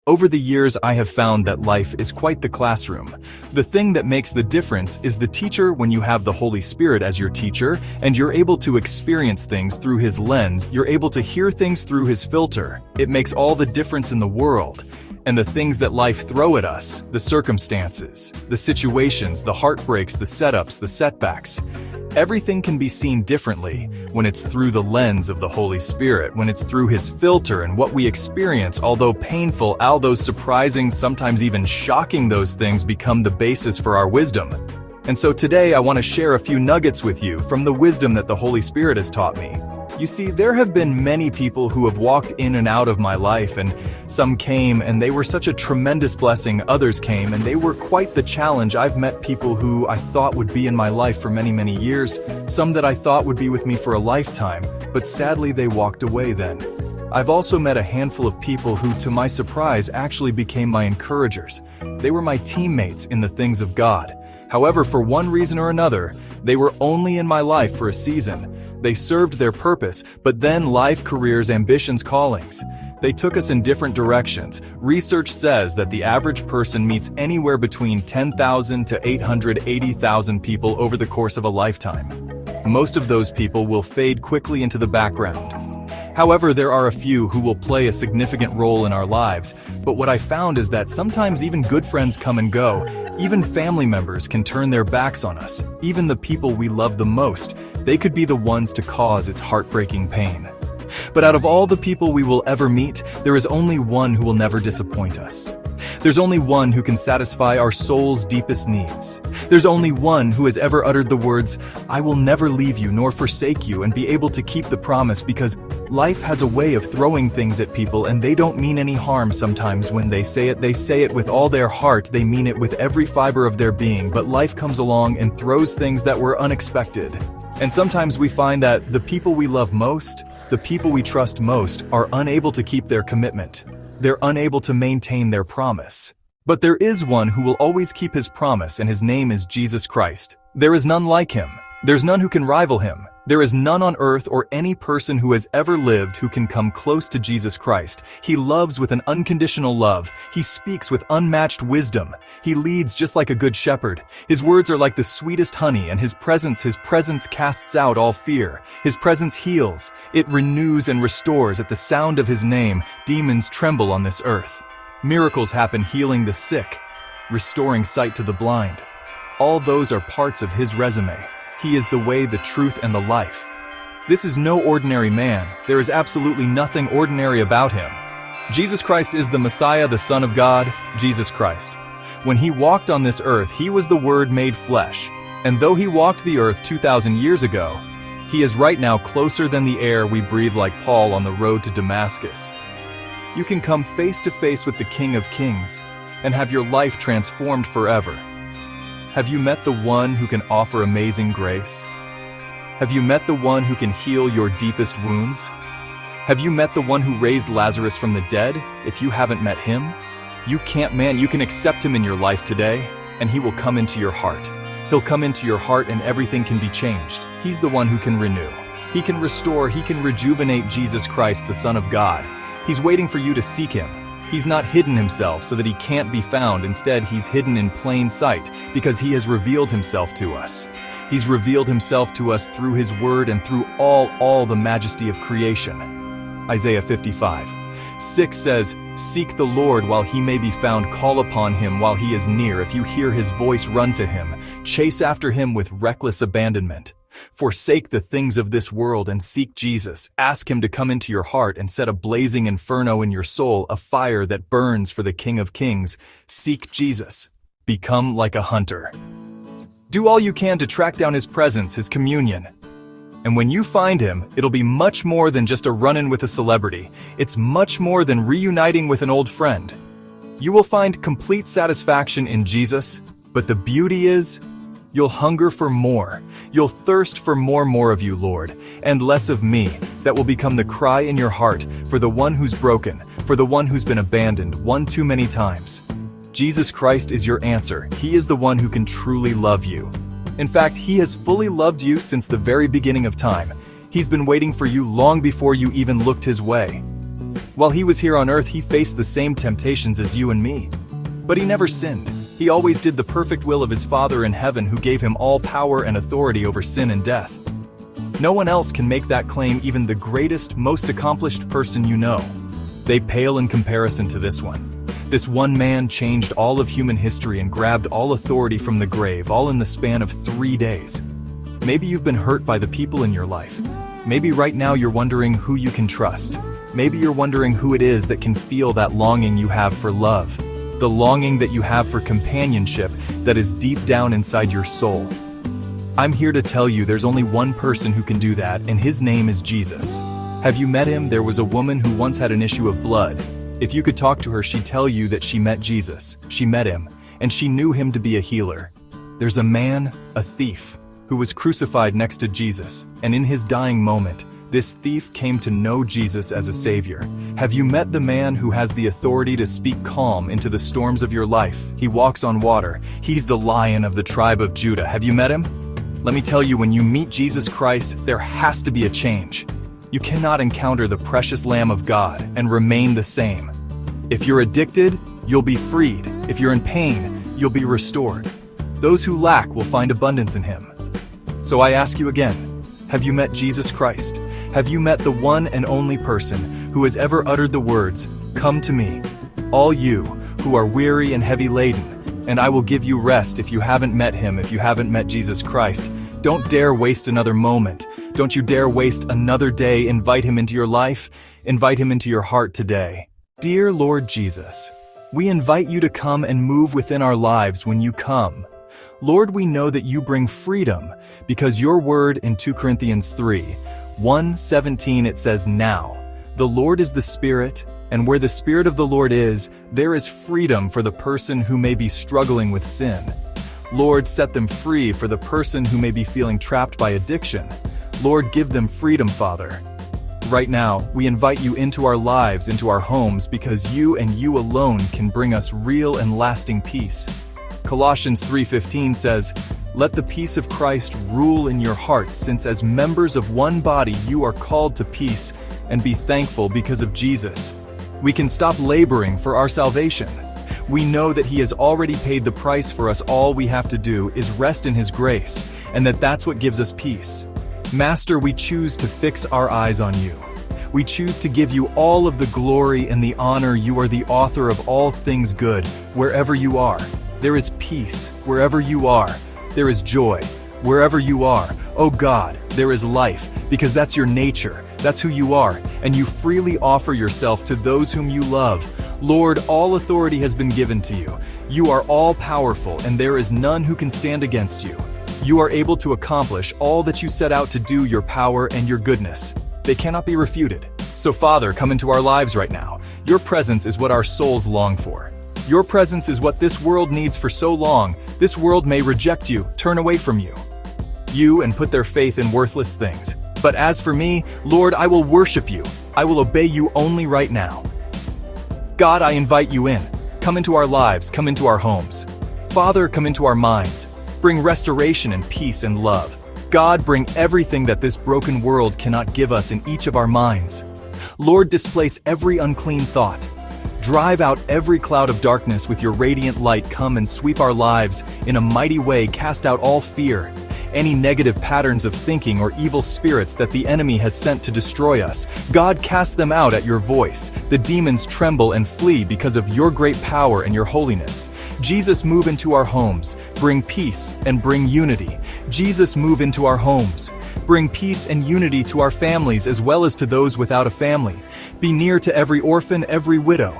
Over the years, I have found that life is quite the classroom. The thing that makes the difference is the teacher. When you have the Holy Spirit as your teacher, and you're able to experience things through His lens, you're able to hear things through His filter. It makes all the difference in the world. And the things that life throw at us, the circumstances, the situations, the heartbreaks, the setups, the setbacks, everything can be seen differently when it's through the lens of the Holy Spirit, when it's through His filter. And what we experience, although painful, although surprising, sometimes even shocking, those things become the basis for our wisdom. And so today I want to share a few nuggets with you from the wisdom that the Holy Spirit has taught me. You see, there have been many people who have walked in and out of my life, and some came and they were such a tremendous blessing. Others came and they were quite the challenge. I've met people who I thought would be in my life for many, many years, some that I thought would be with me for a lifetime, but sadly they walked away then. I've also met a handful of people who, to my surprise, actually became my encouragers. They were my teammates in the things of God. However, for one reason or another, they were only in my life for a season. They served their purpose, but then life, careers, ambitions, callings. They took us in different directions. Research says that the average person meets anywhere between 10,000 to 880,000 people over the course of a lifetime. Most of those people will fade quickly into the background. However, there are a few who will play a significant role in our lives, but what I found is that sometimes even good friends come and go. Even family members can turn their backs on us. Even the people we love the most, they could be the ones to cause its heartbreaking pain. But out of all the people we will ever meet, there is only one who will never disappoint us. There's only one who can satisfy our soul's deepest needs. There's only one who has ever uttered the words, "I will never leave you nor forsake you," and be able to keep the promise, because life has a way of throwing things at people and they don't mean any harm sometimes. When they say it with all their heart, they mean it with every fiber of their being, but life comes along and throws things that were unexpected. And sometimes we find that the people we love most, the people we trust most, are unable to keep their commitment. They're unable to maintain their promise. But there is one who will always keep His promise, and His name is Jesus Christ. There is none like Him. There's none who can rival Him. There is none on earth or any person who has ever lived who can come close to Jesus Christ. He loves with an unconditional love. He speaks with unmatched wisdom. He leads just like a good shepherd. His words are like the sweetest honey, and His presence casts out all fear. His presence heals. It renews and restores. At the sound of His name, demons tremble on this earth. Miracles happen, healing the sick, restoring sight to the blind. All those are parts of His resume. He is the way, the truth, and the life. This is no ordinary man. There is absolutely nothing ordinary about Him. Jesus Christ is the Messiah, the Son of God, Jesus Christ. When He walked on this earth, He was the Word made flesh. And though He walked the earth 2,000 years ago, He is right now closer than the air we breathe, like Paul on the road to Damascus. You can come face to face with the King of Kings and have your life transformed forever. Have you met the one who can offer amazing grace? Have you met the one who can heal your deepest wounds? Have you met the one who raised Lazarus from the dead? If you haven't met Him, you can accept Him in your life today, and He will come into your heart. He'll come into your heart and everything can be changed. He's the one who can renew. He can restore, He can rejuvenate. Jesus Christ, the Son of God. He's waiting for you to seek Him. He's not hidden Himself so that He can't be found. Instead, He's hidden in plain sight because He has revealed Himself to us. He's revealed Himself to us through His Word and through all the majesty of creation. Isaiah 55:6 says, "Seek the Lord while He may be found. Call upon Him while He is near. If you hear His voice, run to Him. Chase after Him with reckless abandonment. Forsake the things of this world and seek Jesus. Ask Him to come into your heart and set a blazing inferno in your soul, a fire that burns for the King of Kings. Seek Jesus. Become like a hunter. Do all you can to track down His presence, His communion. And when you find Him, it'll be much more than just a run-in with a celebrity. It's much more than reuniting with an old friend. You will find complete satisfaction in Jesus, but the beauty is, you'll hunger for more. You'll thirst for more of you, Lord, and less of me. That will become the cry in your heart for the one who's broken, for the one who's been abandoned one too many times. Jesus Christ is your answer. He is the one who can truly love you. In fact, He has fully loved you since the very beginning of time. He's been waiting for you long before you even looked His way. While he was here on earth, he faced the same temptations as you and me. But he never sinned. He always did the perfect will of his Father in heaven, who gave him all power and authority over sin and death. No one else can make that claim, even the greatest, most accomplished person you know. They pale in comparison to this one. This one man changed all of human history and grabbed all authority from the grave, all in the span of 3 days. Maybe you've been hurt by the people in your life. Maybe right now you're wondering who you can trust. Maybe you're wondering who it is that can feel that longing you have for love, the longing that you have for companionship that is deep down inside your soul. I'm here to tell you there's only one person who can do that, and his name is Jesus. Have you met him? There was a woman who once had an issue of blood. If you could talk to her, she'd tell you that she met Jesus. She met him, and she knew him to be a healer. There's a man, a thief, who was crucified next to Jesus, and in his dying moment, this thief came to know Jesus as a savior. Have you met the man who has the authority to speak calm into the storms of your life? He walks on water. He's the Lion of the tribe of Judah. Have you met him? Let me tell you, when you meet Jesus Christ, there has to be a change. You cannot encounter the precious Lamb of God and remain the same. If you're addicted, you'll be freed. If you're in pain, you'll be restored. Those who lack will find abundance in him. So I ask you again, have you met Jesus Christ? Have you met the one and only person who has ever uttered the words, "Come to me, all you who are weary and heavy laden, and I will give you rest"? If you haven't met him, if you haven't met Jesus Christ, don't dare waste another moment. Don't you dare waste another day. Invite him into your life. Invite him into your heart today. Dear Lord Jesus, we invite you to come and move within our lives when you come. Lord, we know that you bring freedom because your word in 2 Corinthians 3:1-17, it says, "Now, the Lord is the Spirit, and where the Spirit of the Lord is, there is freedom for the person who may be struggling with sin." Lord, set them free for the person who may be feeling trapped by addiction. Lord, give them freedom, Father. Right now, we invite you into our lives, into our homes, because you and you alone can bring us real and lasting peace. Colossians 3:15 says, "Let the peace of Christ rule in your hearts, since as members of one body you are called to peace, and be thankful because of Jesus." We can stop laboring for our salvation. We know that he has already paid the price for us. All we have to do is rest in his grace, and that's what gives us peace. Master, we choose to fix our eyes on you. We choose to give you all of the glory and the honor. You are the author of all things good. Wherever you are, there is peace. Wherever you are, there is joy. Wherever you are, oh God, there is life, because that's your nature. That's who you are, and you freely offer yourself to those whom you love. Lord, all authority has been given to you. You are all powerful, and there is none who can stand against you. You are able to accomplish all that you set out to do. Your power and your goodness, they cannot be refuted. So Father, come into our lives right now. Your presence is what our souls long for. Your presence is what this world needs for so long. This world may reject you, turn away from you and put their faith in worthless things. But as for me, Lord, I will worship you. I will obey you only right now. God, I invite you in. Come into our lives, come into our homes. Father, come into our minds. Bring restoration and peace and love. God, bring everything that this broken world cannot give us in each of our minds. Lord, displace every unclean thought. Drive out every cloud of darkness with your radiant light. Come and sweep our lives in a mighty way. Cast out all fear, any negative patterns of thinking or evil spirits that the enemy has sent to destroy us. God, cast them out at your voice. The demons tremble and flee because of your great power and your holiness. Jesus, move into our homes. Bring peace and bring unity. Jesus, move into our homes. Bring peace and unity to our families as well as to those without a family. Be near to every orphan, every widow.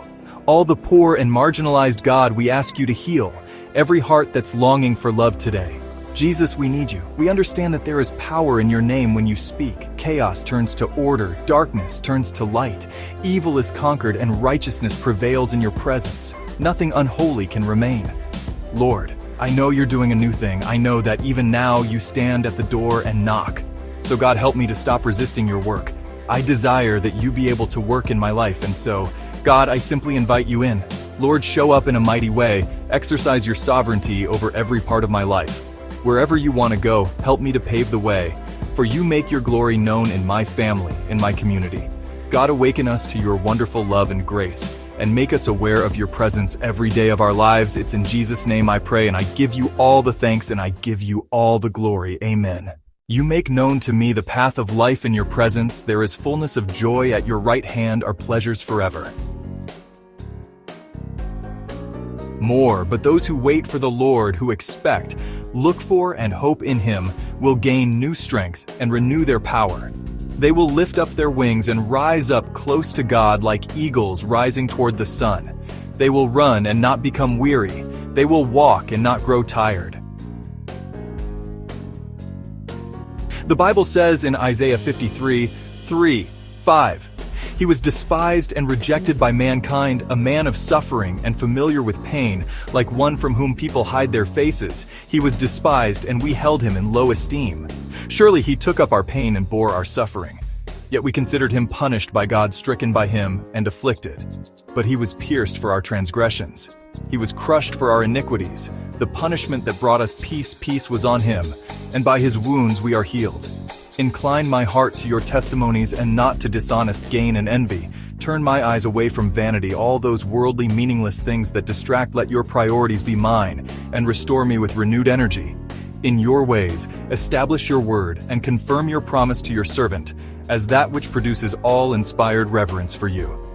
All the poor and marginalized. God, we ask you to heal every heart that's longing for love today. Jesus, we need you. We understand that there is power in your name when you speak. Chaos turns to order, darkness turns to light. Evil is conquered and righteousness prevails in your presence. Nothing unholy can remain. Lord, I know you're doing a new thing. I know that even now you stand at the door and knock. So God, help me to stop resisting your work. I desire that you be able to work in my life, and so, God, I simply invite you in. Lord, show up in a mighty way. Exercise your sovereignty over every part of my life. Wherever you want to go, help me to pave the way, for you make your glory known in my family, in my community. God, awaken us to your wonderful love and grace, and make us aware of your presence every day of our lives. It's in Jesus' name I pray, and I give you all the thanks and I give you all the glory. Amen. You make known to me the path of life. In your presence there is fullness of joy. At your right hand are pleasures forever. More, but those who wait for the Lord, who expect, look for, and hope in him, will gain new strength and renew their power. They will lift up their wings and rise up close to God like eagles rising toward the sun. They will run and not become weary. They will walk and not grow tired. The Bible says in Isaiah 53:3-5, he was despised and rejected by mankind, a man of suffering and familiar with pain, like one from whom people hide their faces. He was despised, and we held him in low esteem. Surely he took up our pain and bore our suffering. Yet we considered him punished by God, stricken by him, and afflicted. But he was pierced for our transgressions. He was crushed for our iniquities. The punishment that brought us peace was on him, and by his wounds we are healed. Incline my heart to your testimonies and not to dishonest gain and envy. Turn my eyes away from vanity, all those worldly meaningless things that distract. Let your priorities be mine, and restore me with renewed energy. In your ways, establish your word and confirm your promise to your servant as that which produces all inspired reverence for you.